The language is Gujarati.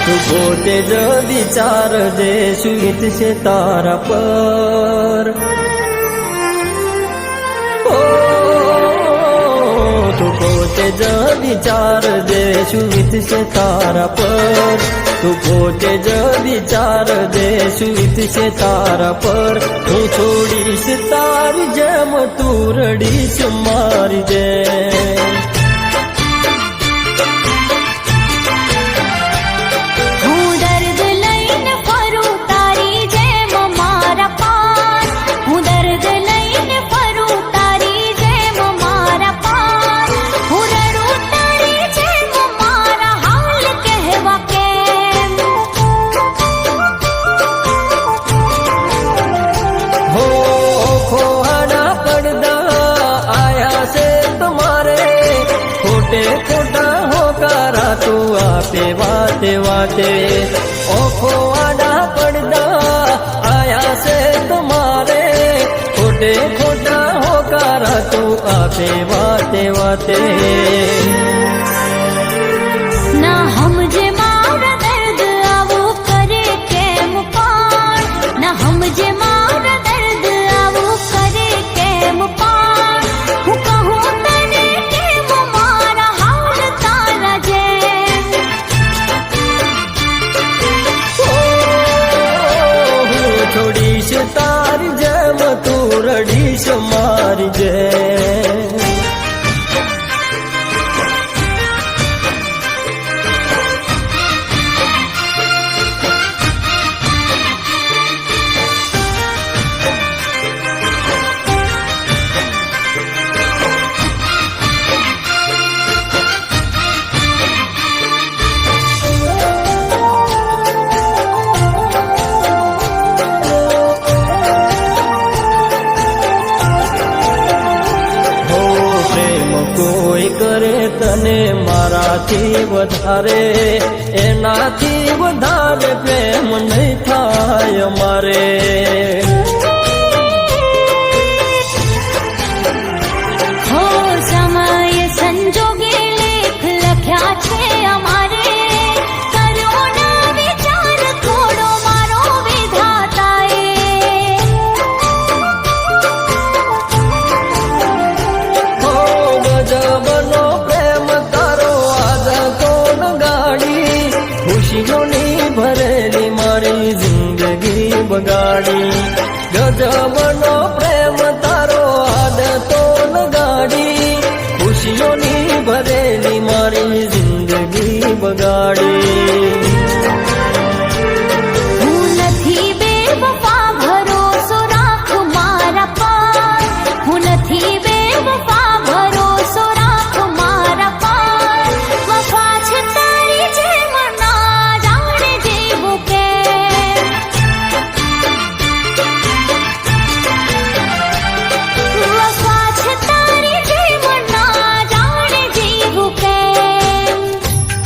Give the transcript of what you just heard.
તું પોતે જ વિચારજે શું વીતશે તારા પર. તું પોતે જ વિચારજે શું વીતશે તારા પર. તું પોતે જ વિચારજે શું વીતશે તારા પર. હું છોડીશ તારી જેમ તું રડીશ મારી જેમ. खोटा होकारा तू आपे वाते वाते. ओखो आड़ा पड़दा आया से तुम्हारे खोटे खोटा होकारा तू आपे वाते वाते. ना हमजे मारा दर्द आवो करे केम पार. ना हमजे मारा दर्द आवो करे केम पार. હું કહું તને કેમ મારા હાલ તારા જેમ. હું છોડીશ તારી જેમ તું રડીશ મારી જેમ. કોઈ કરે તને મારાથી વધારે એનાથી વધારે પ્રેમ નહીં થાય મારે. હો સમય સંજોગે લેખ લખ્યા છે અમારે. કર્યો ના વિચાર થોડો મારો વિધાતાએ. ગજબનો પ્રેમ તારો આજ કોણ ગાડી. ખુશીઓની ભરેલી મારી જિંદગી બગાડી. ગજબનો પ્રેમ તારો આજ કોણ ગાડી. ખુશીઓની ભરેલી મારી જિંદગી બગાડી.